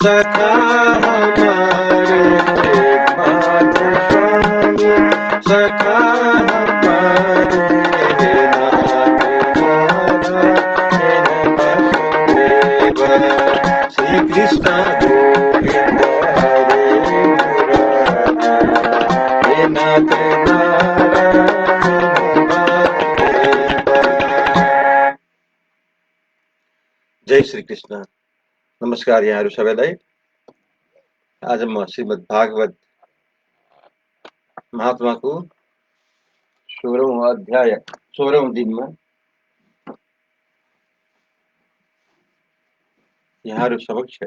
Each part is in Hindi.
सखा हमारे एकमात्र स्वामी सखा हमारे श्री कृष्ण गोविंद हरे मुरारी नाथ जय श्री कृष्ण। नमस्कार यहाँहरु सबैलाई। आज म श्रीमद् भागवत महात्माको 16औं अध्याय 16औं दिनमा यहाँहरु समक्ष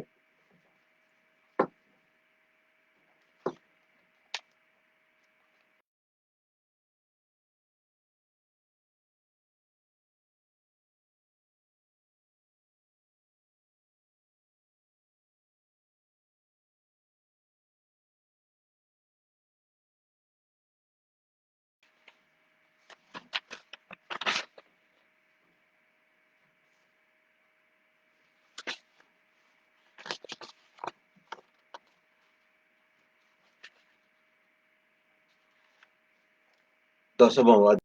दशमौं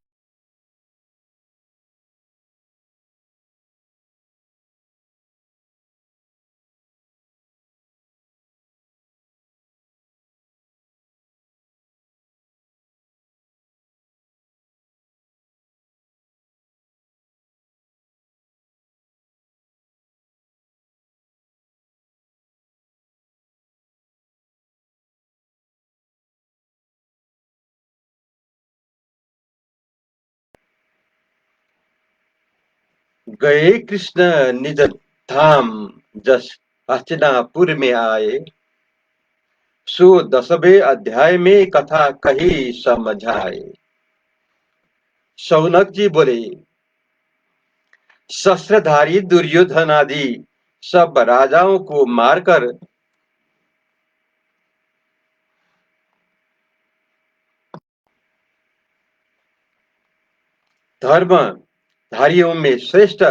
गए कृष्ण निज धाम जस हस्तिनापुर में आए, सो 10वें अध्याय में कथा कही समझाए। शौनक जी बोले, शस्त्रधारी दुर्योधन आदि सब राजाओं को मारकर धर्मधारियों में श्रेष्ठ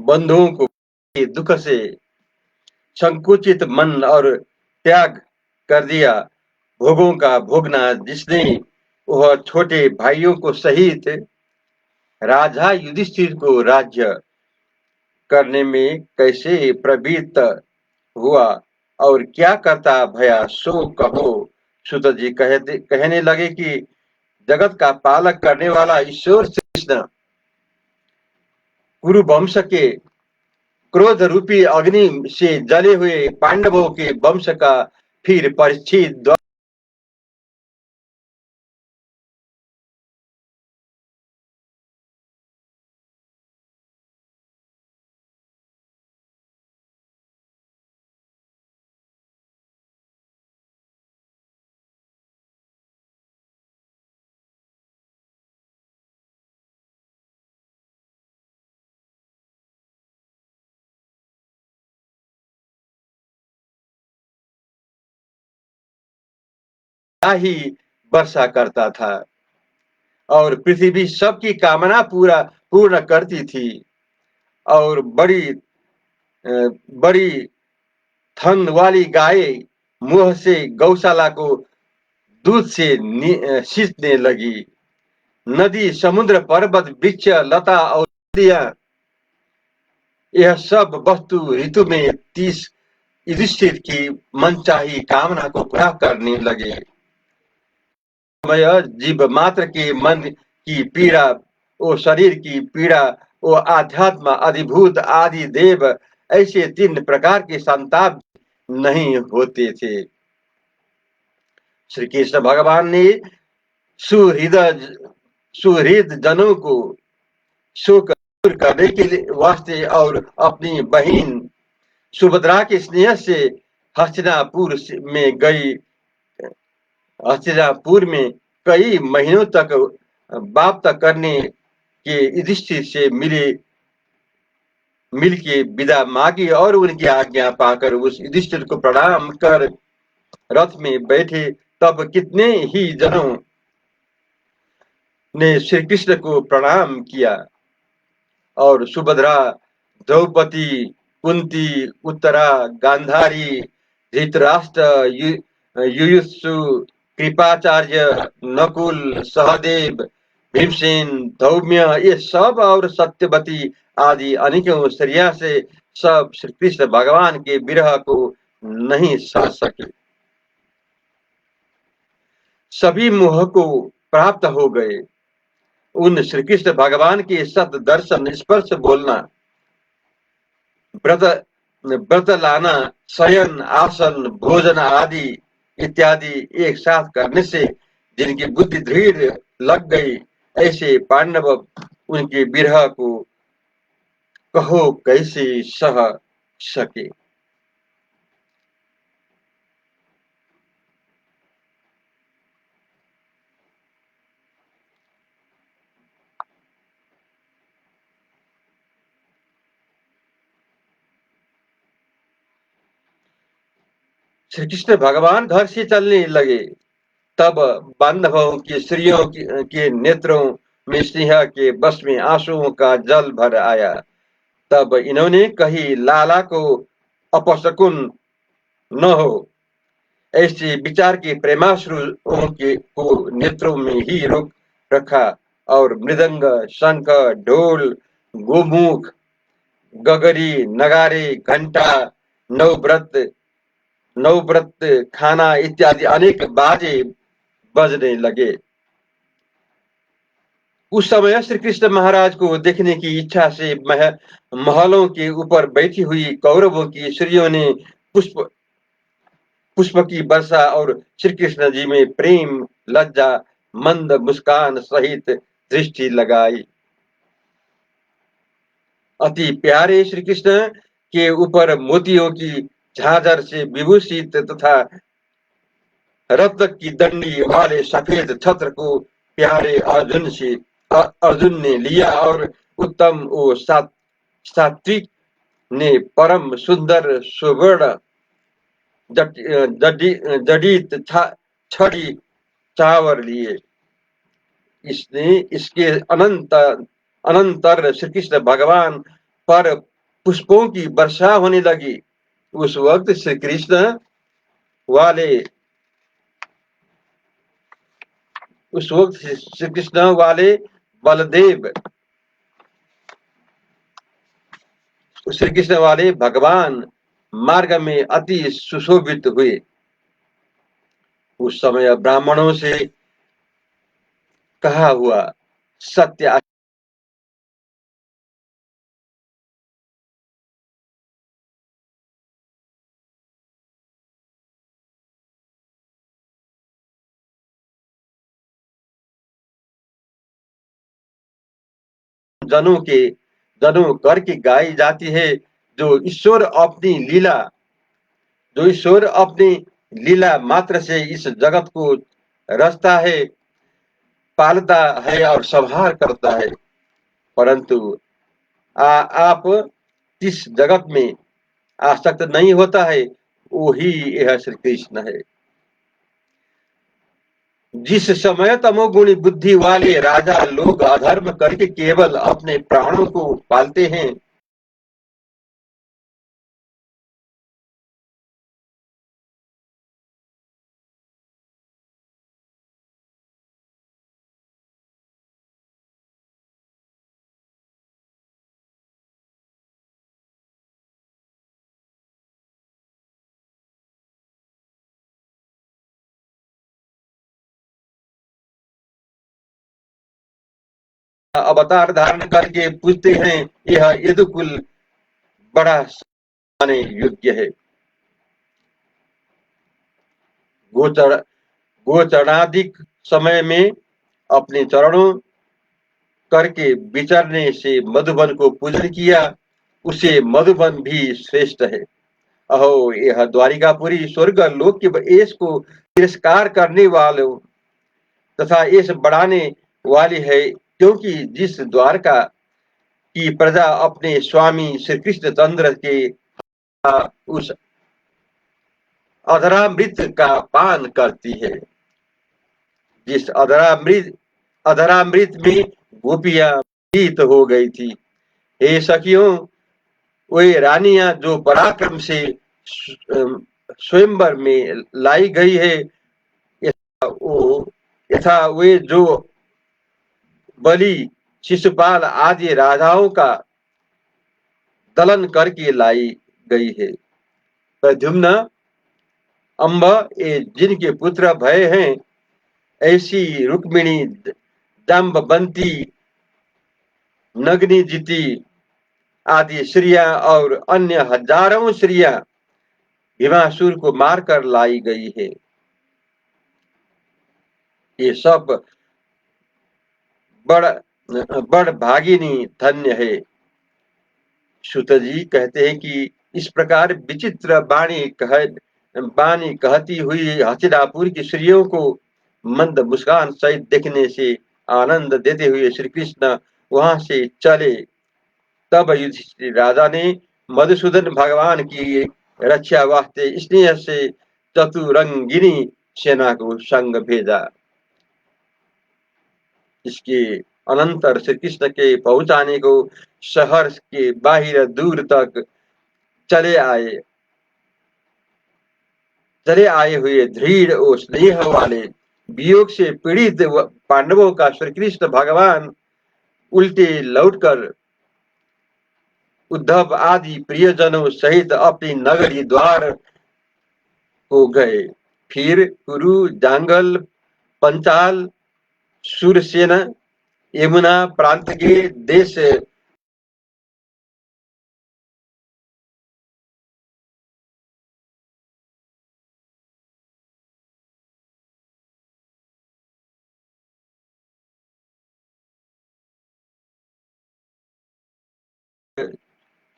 बंधुओं को दुख से संकुचित मन और त्याग कर दिया। भोगों का भोगना जिसने वह छोटे भाइयों को सहित राजा युधिष्ठिर को राज्य करने में कैसे प्रवृत्त हुआ और क्या करता भया सो कहो। सुत जी कहने लगे कि जगत का पालक करने वाला ईश्वर श्री कृष्ण कुरु वंश के क्रोध रूपी अग्नि से जले हुए पांडवों के वंश का फिर परीक्षित ही वर्षा करता था और पृथ्वी सबकी कामना पूर्ण करती थी और बड़ी थन वाली गाय मुंह से गौशाला को दूध से सींचने लगी। नदी समुद्र पर्वत वृक्ष लता और नदियां यह सब वस्तु ऋतु में 30 युधिष्ठिर की मनचाही कामना को पूरा करने लगे। समय जीव मात्र के मन की पीड़ा, वो शरीर की पीड़ा, वो आध्यात्म, अधिभूत, आदि देव, ऐसे 3 प्रकार के संताप नहीं होते थे। श्री कृष्ण भगवान ने सुहृद सुहृद जनों को शोक दूर करने के लिए वास्ते और अपनी बहन सुभद्रा के स्नेह से हस्तिनापुर में गई हस्तिनापुर में कई महीनों तक वार्ता करने के युधिष्ठिर से मिल के विदा मांगी और उनकी आज्ञा पाकर उस युधिष्ठिर को प्रणाम कर रथ में बैठे। तब कितने ही जनों ने श्री कृष्ण को प्रणाम किया और सुभद्रा, द्रौपदी, कुंती, उत्तरा, गांधारी, धृतराष्ट्र, युयुत्सु, कृपाचार्य, नकुल, सहदेव, भीमसेन, धौम्य, ये सब और सत्यवती आदि अनेकों स्त्रियां से सब श्री कृष्ण भगवान के विरह को नहीं सह सके। सभी मोह को प्राप्त हो गए। उन श्री कृष्ण भगवान के सत दर्शन, स्पर्श, बोलना, व्रत व्रत लाना, शयन, आसन, भोजन आदि इत्यादि एक साथ करने से जिनकी बुद्धि दृढ़ लग गई, ऐसे पांडव उनके विरह को कहो कैसे सह सके। श्री कृष्ण भगवान घर से चलने लगे। तब बांधवों की स्त्रियों के नेत्रों में स्नेह के बस में आंसुओं का जल भर आया। तब इन्होंने कही, लाला को अपशकुन न हो, ऐसे विचार के प्रेमाश्रुओं के को नेत्रों में ही रोक रखा और मृदंग, शंख, ढोल, गोमुख, गगरी, नगारे, घंटा, नवव्रत नवव्रत खाना इत्यादि अनेक बाजे बजने लगे। उस समय श्री कृष्ण महाराज को देखने की इच्छा से महलों के ऊपर बैठी हुई कौरवों की स्त्रियों ने पुष्प पुष्प की वर्षा और श्री कृष्ण जी में प्रेम, लज्जा, मंद मुस्कान सहित दृष्टि लगाई। अति प्यारे श्री कृष्ण के ऊपर मोतियों की झांझर से विभूषित तथा रत्न की दंडी वाले सफेद छत्र को प्यारे अर्जुन ने लिया और उत्तम वो सात्विक ने परम सुंदर सुवर्ण जडित छड़ी चावर लिए। इसने इसके अनंतर श्री कृष्ण भगवान पर पुष्पों की वर्षा होने लगी। उस वक्त वाले श्री कृष्ण वाले बलदेव श्री कृष्ण वाले भगवान मार्ग में अति सुशोभित हुए। उस समय ब्राह्मणों से कहा हुआ सत्य जनों के जनों करके गाई जाती है। जो ईश्वर अपनी लीला जो ईश्वर अपनी लीला मात्र से इस जगत को रचता है, पालता है और संहार करता है, परंतु आप जिस जगत में आसक्त नहीं होता है, वही यह श्री कृष्ण है। जिस समय तमोगुणी बुद्धि वाले राजा लोग अधर्म करके केवल अपने प्राणों को पालते हैं, अवतार धारण करके पूछते हैं, यह यदुकुल बड़ा माने योग्य है। गोचर गोचरणाधिक समय में अपने चरणों करके विचरने से मधुबन को पूजन किया, उसे मधुबन भी श्रेष्ठ है। अहो, यह द्वारिकापुरी स्वर्ग लोक के यश को तिरस्कार करने वालों तथा यश बढ़ाने वाली है, क्योंकि जिस द्वारका की प्रजा अपने स्वामी श्री कृष्ण चंद्र के उस अधरामृत का पान करती है, जिस अधरामृत में गोपियां प्रीत हो गई थी। हे सखियों, वे रानियां जो पराक्रम से स्वयंवर में लाई गई है, यथा वे जो बलि शिशुपाल आदि राजाओं का दलन करके लाई गई है। प्रद्युम्न, अम्ब ये जिनके पुत्र भय हैं, ऐसी रुक्मिणी, जाम्बवंती, नग्निजिति आदि स्त्रियां और अन्य हजारों स्त्रियां भीमासुर को मारकर लाई गई है। ये सब बड़ भागिनी धन्य है। सुत जी कहते हैं कि इस प्रकार विचित्र बाणी कहती हुई हथिरापुर की स्त्रियों को मंद मुस्कान सहित देखने से आनंद देते हुए श्री कृष्ण वहां से चले। तब युधिष्ठिर राजा ने मधुसूदन भगवान की रक्षा वास्ते स्नेह से चतुरंगिनी सेना को संग भेजा। इसके अनंतर श्री कृष्ण के पहुंचाने को शहर के बाहर दूर तक चले आए हुए दृढ़ और स्नेह वाले वियोग से पीड़ित पांडवों का श्री कृष्ण भगवान उल्टे लौटकर उद्धव आदि प्रियजनों सहित अपनी नगरी द्वार को गए। फिर कुरु, जांगल, पंचाल, सूरसेना, यमुना प्रांत के देश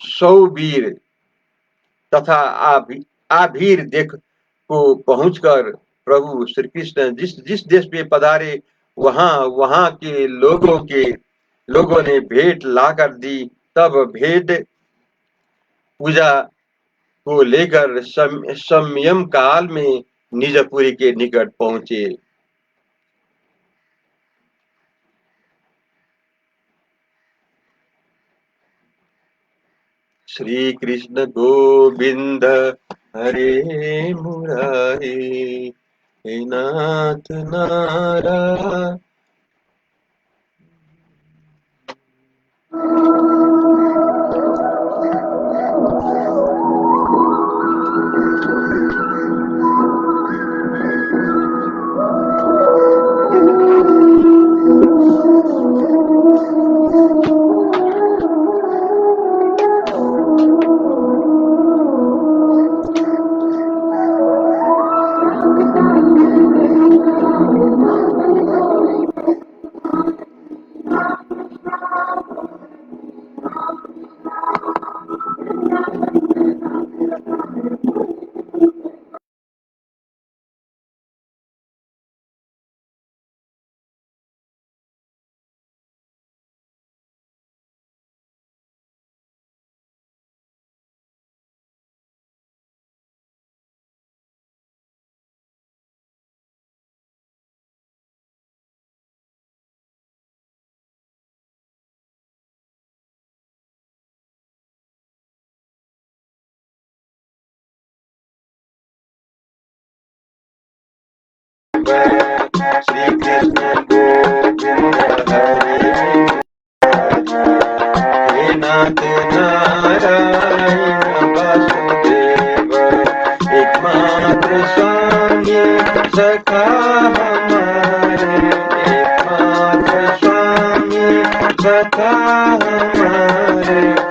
सौवीर तथा आभीर देख को पहुंचकर प्रभु श्री कृष्ण जिस जिस देश में पधारे, वहां के लोगों ने भेंट लाकर दी। तब भेंट पूजा को लेकर संयम काल में निजपुरी के निकट पहुंचे। श्री कृष्ण गोविंद हरे मुरारी, हे नाथ नारायण। श्री कृष्ण गोविंद हरे, हे नाथ नारायण वासुदेव, एकमात्र स्वामी सखा हमारे, एकमात्र स्वामी कथा हमारे